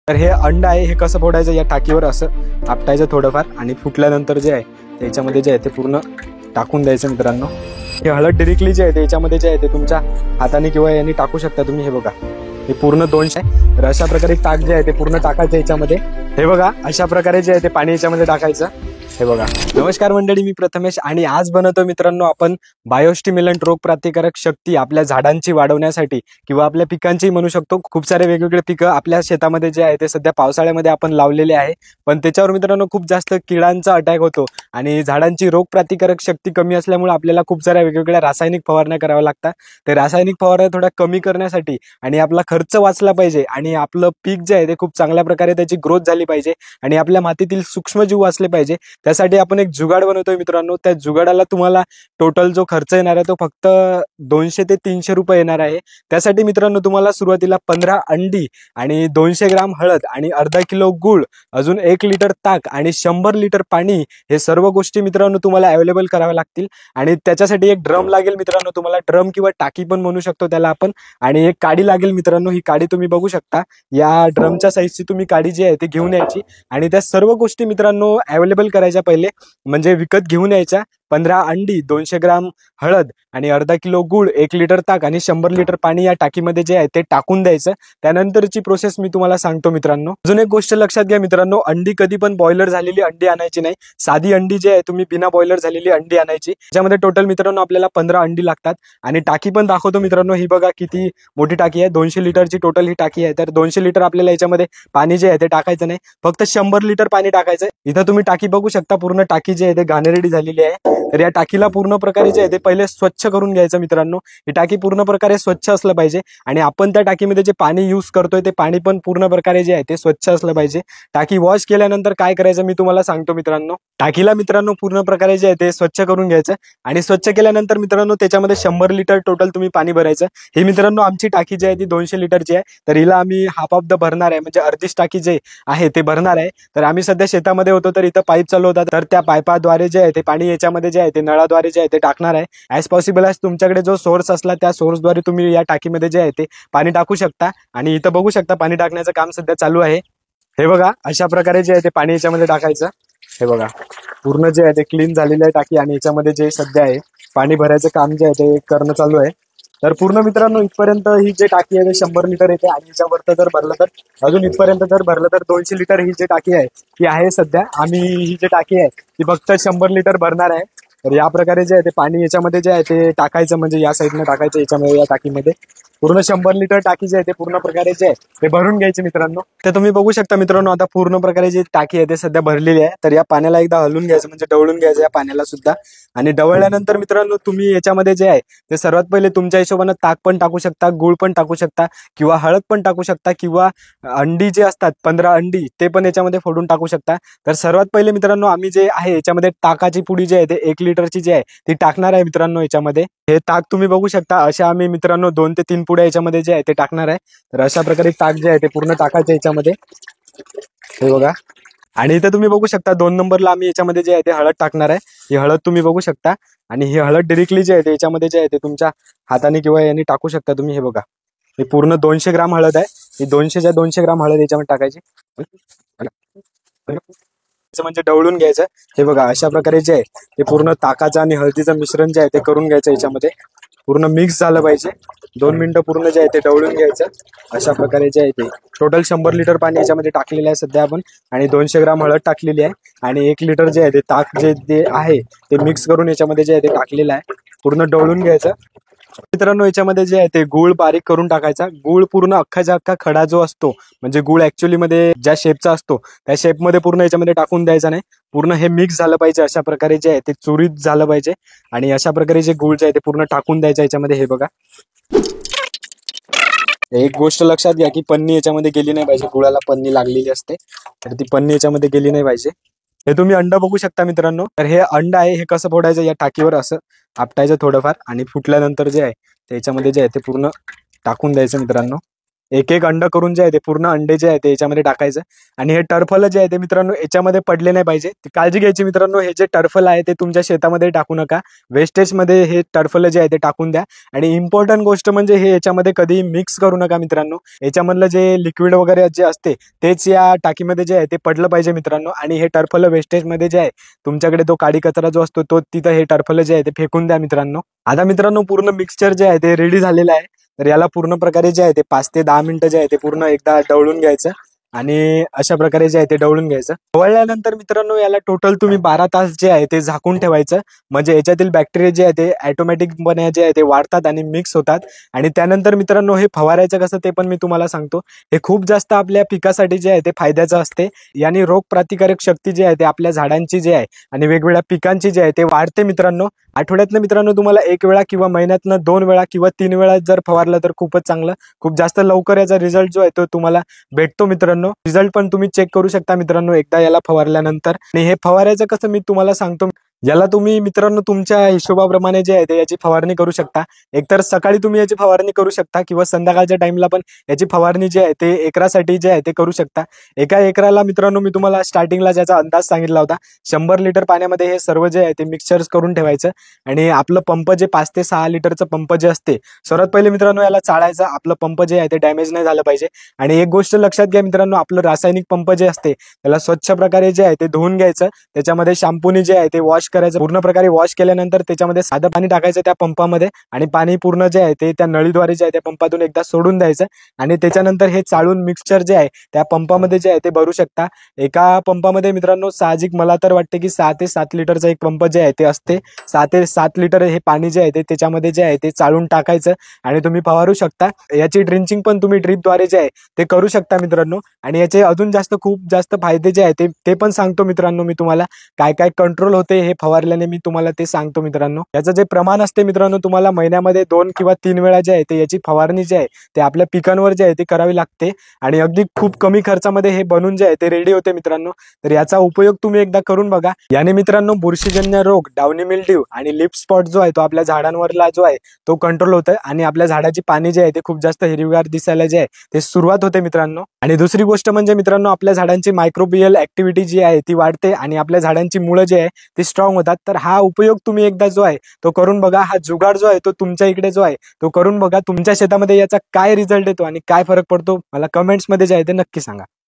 तर हे अंड आहे हे कसं फोडायचं, या टाकीवर असं आपटायचं थोडंफार आणि फुटल्यानंतर जे आहे त्याच्यामध्ये जे आहे ते पूर्ण टाकून द्यायचं मित्रांनो। हे हळद डिरेक्टली जे आहे त्याच्यामध्ये जे आहे ते तुमच्या हाताने किंवा यांनी टाकू शकता तुम्ही। हे बघा हे पूर्ण 200 आहे, तर अशा प्रकारे ताक जे आहे ते पूर्ण टाकायचं याच्यामध्ये। हे बघा अशा प्रकारे जे आहे ते पाणी याच्यामध्ये टाकायचं। हे बघा, नमस्कार मंडळी, मी प्रथमेश आणि आज बनवतो मित्रांनो आपण बायोस्टिम्युलंट रोग प्रतिकारक शक्ती आपल्या झाडांची वाढवण्यासाठी किंवा आपल्या पिकांची म्हणू शकतो। खूप सारे वेगवेगळे पिकं आपल्या शेतामध्ये जे आहे ते सध्या पावसाळ्यामध्ये आपण लावलेले आहे, पण त्याच्यावर मित्रांनो खूप जास्त किडांचा अटॅक होतो आणि झाडांची रोग प्रतिकारक शक्ती कमी असल्यामुळे आपल्याला खूप साऱ्या वेगवेगळ्या रासायनिक फवारण्या कराव्या लागतात। ते रासायनिक फवारण्या थोड्या कमी करण्यासाठी आणि आपला खर्च वाचला पाहिजे आणि आपलं पीक जे आहे ते खूप चांगल्या प्रकारे त्याची ग्रोथ झाली पाहिजे आणि आपल्या मातीतील सूक्ष्मजीव वाचले पाहिजे, त्यासाठी आपण एक जुगाड बनवतोय मित्रांनो। त्या जुगाडाला तुम्हाला टोटल जो खर्च येणार आहे तो फक्त 200 ते 300 रुपये येणार आहे। त्यासाठी मित्रांनो तुम्हाला सुरुवातीला 15 अंडी आणि 200 ग्राम हळद आणि अर्धा किलो गूळ, अजून 1 लिटर ताक आणि 100 लिटर पाणी, हे सर्व गोष्टी मित्रांनो तुम्हाला अवेलेबल कराव्या लागतील। आणि त्याच्यासाठी एक ड्रम लागेल मित्रांनो, तुम्हाला ड्रम किंवा टाकी पण म्हणू शकतो त्याला आपण, आणि एक काडी लागेल मित्रांनो। ही काडी तुम्ही बघू शकता, या ड्रमच्या साईजची तुम्ही काडी जी आहे ती घेऊन यायची आणि त्या सर्व गोष्टी मित्रांनो अवेलेबल करायच्या पहिले, म्हणजे विकत घेऊन यायच्या। 15 अंडी, 200 ग्राम हळद आणि अर्धा किलो गूळ, 1 लिटर ताक आणि 100 लिटर पाणी या टाकीमध्ये जे आहे ते टाकून द्यायचं। त्यानंतरची प्रोसेस मी तुम्हाला सांगतो मित्रांनो। अजून एक गोष्ट लक्षात घ्या मित्रांनो, अंडी कधी पण बॉयलर झालेली अंडी आणायची नाही, साधी अंडी जी आहे तुम्ही बिना बॉयलर झालेली अंडी आणायची। त्याच्यामध्ये टोटल मित्रांनो आपल्याला 15 अंडी लागतात आणि टाकी पण दाखवतो मित्रांनो। ही बघा किती मोठी टाकी आहे, 200 लिटरची टोटल ही टाकी आहे। तर 200 लिटर आपल्याला याच्यामध्ये पाणी जे आहे ते टाकायचं नाही, फक्त 100 लिटर पाणी टाकायचं। इथं तुम्ही टाकी बघू शकता, पूर्ण टाकी जी आहे ते घाणेरडी झालेली आहे। तर या टाकीला पूर्ण प्रकारे जे आहे ते पहिले स्वच्छ करून घ्यायचं मित्रांनो। ही टाकी पूर्ण प्रकारे स्वच्छ असलं पाहिजे आणि आपण त्या टाकीमध्ये जे पाणी यूज करतोय ते पाणी पण पूर्ण प्रकारे जे आहे ते स्वच्छ असलं पाहिजे। टाकी वॉश केल्यानंतर काय करायचं मी तुम्हाला सांगतो मित्रांनो। टाकीला मित्रांनो पूर्ण प्रकारे जे आहे ते स्वच्छ करून घ्यायचं आणि स्वच्छ केल्यानंतर मित्रांनो त्याच्यामध्ये 100 लिटर टोटल तुम्ही पाणी भरायचं। हे मित्रांनो आमची टाकी जी आहे ती 200 लिटरची आहे, तर हिला आम्ही हाफ ऑफ द भरणार आहे, म्हणजे अर्धीच टाकी जे आहे ते भरणार आहे। तर आम्ही सध्या शेतामध्ये होतो, तर इथं पाईप चालू होता, तर त्या पाईपाद्वारे जे आहे ते पाणी याच्यामध्ये जे आहे ते नळाद्वारे जे आहे ते टाकणार आहे। ॲज पॉसिबल ॲज तुमच्याकडे जो सोर्स असला त्या सोर्सद्वारे तुम्ही या टाकीमध्ये जे आहे ते पाणी टाकू शकता। आणि इथं बघू शकता पाणी टाकण्याचं काम सध्या चालू आहे। हे बघा अशा प्रकारे जे आहे ते पाणी याच्यामध्ये टाकायचं। हे बघा पूर्ण जे आहे ते क्लीन झालेली आहे टाकी आणि याच्यामध्ये जे सध्या आहे पाणी भरायचं काम जे आहे ते करणं चालू आहे। तर पूर्ण मित्रांनो इथपर्यंत ही जे टाकी आहे ते 100 लिटर येते आणि याच्यावरती जर भरलं तर अजून इथपर्यंत जर भरलं तर 200 लिटर ही जी टाकी आहे ती आहे सध्या। आम्ही ही जी टाकी आहे ती फक्त 100 लिटर भरणार आहे। तर या प्रकारे जे आहे ते पाणी याच्यामध्ये जे आहे ते टाकायचं, म्हणजे या साईडने टाकायचं याच्यामध्ये, या टाकीमध्ये पूर्ण 100 लिटर टाकी जे आहे ते पूर्ण प्रकारे जे आहे ते भरून घ्यायचे मित्रांनो। ते तुम्ही बघू शकता मित्रांनो, आता पूर्ण प्रकारे जी टाकी आहे ते सध्या भरलेली आहे। तर या पाण्याला एकदा हलवून घ्यायचं, म्हणजे डवळून घ्यायचं या पाण्याला सुद्धा। आणि डवळल्यानंतर मित्रांनो तुम्ही याच्यामध्ये जे आहे ते सर्वात पहिले तुमच्या हिशोबाने ताक पण टाकू शकता, गूळ पण टाकू शकता किंवा हळद पण टाकू शकता किंवा अंडी जे असतात 15 अंडी ते पण याच्यामध्ये फोडून टाकू शकता। तर सर्वात पहिले मित्रांनो आम्ही जे आहे याच्यामध्ये ताकाची पुडी जी आहे ते 1 लिटरची जी आहे ती टाकणार आहे मित्रांनो याच्यामध्ये। हे ताक तुम्ही बघू शकता, अशा आम्ही मित्रांनो 2 ते 3 पुड्या याच्यामध्ये जे आहे ते टाकणार आहे। तर अशा प्रकारे ताक जे आहे ते पूर्ण टाकायचं याच्यामध्ये। हे बघा, आणि इथे तुम्ही बघू शकता 2 नंबरला आम्ही याच्यामध्ये जे आहे ते हळद टाकणार आहे। ही हळद तुम्ही बघू शकता आणि ही हळद डिरेक्टली जे आहे ते याच्यामध्ये जे आहे ते तुमच्या हाताने किंवा यांनी टाकू शकता तुम्ही। हे बघा ही पूर्ण 200 ग्राम हळद आहे, ही 200 ग्राम हळद याच्यामध्ये टाकायची, म्हणजे डवळून घ्यायचं। हे बघा अशा प्रकारे जे आहे ते पूर्ण ताकाचं आणि हळदीचं मिश्रण जे आहे ते करून घ्यायचं याच्यामध्ये, पूर्ण मिक्स झालं पाहिजे। 2 मिनिटं पूर्ण जे आहे ते डवळून घ्यायचं। अशा प्रकारे जे आहे ते टोटल 100 लिटर पाणी याच्यामध्ये टाकलेलं आहे सध्या आपण, आणि 200 ग्राम हळद टाकलेली आहे आणि 1 लिटर जे आहे ते ताक जे आहे ते मिक्स करून याच्यामध्ये जे आहे ते टाकलेलं आहे, पूर्ण डवळून घ्यायचं मित्रांनो। याच्यामध्ये जे आहे ते गूळ बारीक करून टाकायचा। गूळ पूर्ण अख्खाच्या अख्खा खडा जो असतो, म्हणजे गूळ ऍक्च्युअली मध्ये ज्या शेपचा असतो त्या शेपमध्ये पूर्ण याच्यामध्ये टाकून द्यायचा नाही, पूर्ण हे मिक्स झालं पाहिजे। अशा प्रकारे जे आहे ते चुरीत झालं पाहिजे आणि अशा प्रकारे जे गूळ जे आहे ते पूर्ण टाकून द्यायचं याच्यामध्ये। हे बघा एक गोष्ट लक्षात घ्या की पन्नी याच्यामध्ये गेली नाही पाहिजे, गुळाला पन्नी लागलेली असते, तर ती पन्नी याच्यामध्ये गेली नाही पाहिजे। हे तुम्ही अंड बघू शकता मित्रांनो, तर हे अंड आहे हे कसं फोडायचं, या टाकीवर असं आपटायचं थोडंफार आणि फुटल्यानंतर जे आहे त्याच्यामध्ये जे आहे ते पूर्ण टाकून द्यायचं मित्रांनो। एक एक अंड करून जे आहे ते पूर्ण अंडे जे आहे ते याच्यामध्ये टाकायचं आणि हे टर्फल जे आहे ते मित्रांनो याच्यामध्ये पडले नाही पाहिजे, काळजी घ्यायची मित्रांनो. हे जे टर्फल आहे ते तुमच्या शेतामध्ये टाकू नका, वेस्टेज मध्ये हे टर्फल जे आहे ते टाकून द्या. आणि इम्पॉर्टंट गोष्ट म्हणजे हे याच्यामध्ये कधी मिक्स करू नका मित्रांनो. याच्यामधलं जे लिक्विड वगैरे जे असते तेच या टाकीमध्ये जे आहे ते पडलं पाहिजे मित्रांनो. आणि हे टर्फल वेस्टेज मध्ये जे आहे तुमच्याकडे तो काडी कचरा जो असतो तो तिथं हे टर्फल जे आहे ते फेकून द्या मित्रांनो. आता मित्रांनो पूर्ण मिक्सचर जे आहे ते रेडी झालेलं आहे. तर याला पूर्ण प्रकारे जे आहे ते 5 ते 10 मिनिटं जे आहे ते पूर्ण एकदा ढवळून घ्यायचं आणि अशा प्रकारे जे आहे ते ढवळून घ्यायचं. ढवळल्यानंतर मित्रांनो याला टोटल तुम्ही 12 तास जे आहे ते झाकून ठेवायचं. म्हणजे याच्यातील बॅक्टेरिया जे आहे ते ऑटोमॅटिकपणे जे आहे ते वाढतात आणि मिक्स होतात. आणि त्यानंतर मित्रांनो हे फवारायचं कसं ते पण मी तुम्हाला सांगतो. हे खूप जास्त आपल्या पिकासाठी जे आहे ते फायद्याचं असते. याने रोग प्रतिकारक शक्ती जी आहे ते आपल्या झाडांची जी आहे आणि वेगवेगळ्या पिकांची जी आहे ते वाढते मित्रांनो. आठवड्यातनं मित्रांनो तुम्हाला 1 वेळा किंवा महिन्यातनं 2 वेळा किंवा 3 वेळा जर फवारलं तर खूपच चांगलं. खूप जास्त लवकर याचा रिझल्ट जो आहे तो तुम्हाला भेटतो मित्रांनो. रिझल्ट पण तुम्ही चेक करू शकता मित्रांनो एकदा याला फवारल्यानंतर. आणि हे फवारायचं कसं मी तुम्हाला सांगतो. याला तुम्ही मित्रांनो तुमच्या हिशोबाप्रमाणे जे आहे ते याची फवारणी करू शकता. एकतर सकाळी तुम्ही याची फवारणी करू शकता किंवा संध्याकाळच्या टाइमला पण याची फवारणी जी आहे ते एकरासाठी जे आहे ते करू शकता. एका एकराला मित्रांनो मी तुम्हाला स्टार्टिंगला ज्याचा अंदाज सांगितला होता 100 लिटर पाण्यामध्ये हे सर्व जे आहे ते मिक्सचर्स करून ठेवायचं. आणि आपलं पंप जे 5 ते 6 लिटरचं पंप जे असते सर्वात पहिले मित्रांनो याला चाळायचं. आपलं पंप जे आहे ते डॅमेज नाही झालं पाहिजे. आणि एक गोष्ट लक्षात घ्या मित्रांनो, आपलं रासायनिक पंप जे असते त्याला स्वच्छ प्रकारे जे आहे ते धुवून घ्यायचं. त्याच्यामध्ये शॅम्पूने जे आहे ते वॉश करायचं. पूर्ण प्रकारे वॉश केल्यानंतर त्याच्यामध्ये साधं पाणी टाकायचं त्या पंपामध्ये आणि पाणी पूर्ण जे आहे ते त्या नळीद्वारे जे आहे त्या पंपातून एकदा सोडून द्यायचं. आणि त्याच्यानंतर हे चाळून मिक्सचर जे आहे त्या पंपामध्ये जे आहे ते भरू शकता. एका पंपामध्ये मित्रांनो साहजिक मला तर वाटते की 6 ते 7 लिटरचा एक पंप जे आहे ते असते. 6 ते 7 लिटर हे पाणी जे आहे ते त्याच्यामध्ये जे आहे ते चाळून टाकायचं आणि तुम्ही फवारू शकता. याची ड्रिंचिंग पण तुम्ही ड्रीपद्वारे जे आहे ते करू शकता मित्रांनो. आणि याचे अजून जास्त खूप जास्त फायदे जे आहे ते पण सांगतो मित्रांनो मी तुम्हाला. काय काय कंट्रोल होते हे फवारल्याने मी तुम्हाला ते सांगतो मित्रांनो. याचं जे प्रमाण असते मित्रांनो तुम्हाला महिन्यामध्ये 2 किंवा 3 वेळा जे आहे ते याची फवारणी जी आहे ते आपल्या पिकांवर जे आहे ते करावी लागते. आणि अगदी खूप कमी खर्चामध्ये हे बनून जे आहे ते रेडी होते मित्रांनो. तर याचा उपयोग तुम्ही एकदा करून बघा. याने मित्रांनो बुरशीजन्य रोग, डाउनी मिल्ड्यू आणि लिप स्पॉट जो आहे तो आपल्या झाडांवरला जो आहे तो कंट्रोल होतोय. आणि आपल्या झाडाची पाने जे आहे ते खूप जास्त हिरवीगार दिसायला जे आहे ते सुरुवात होते मित्रांनो. आणि दुसरी गोष्ट म्हणजे मित्रांनो आपल्या झाडांची मायक्रोबियल ऍक्टिव्हिटी जी आहे ती वाढते आणि आपल्या झाडांची मुळं जे आहे ती स्ट्रॉंग होतात. तर हा उपयोग तुम्ही एकदा जो आहे तो करून बघा. हा जुगाड जो आहे तो तुमच्या इकडे जो आहे तो करून बघा. तुमच्या शेतामध्ये याचा काय रिझल्ट येतो आणि काय फरक पडतो मला कमेंट्स मध्ये जे आहे ते नक्की सांगा.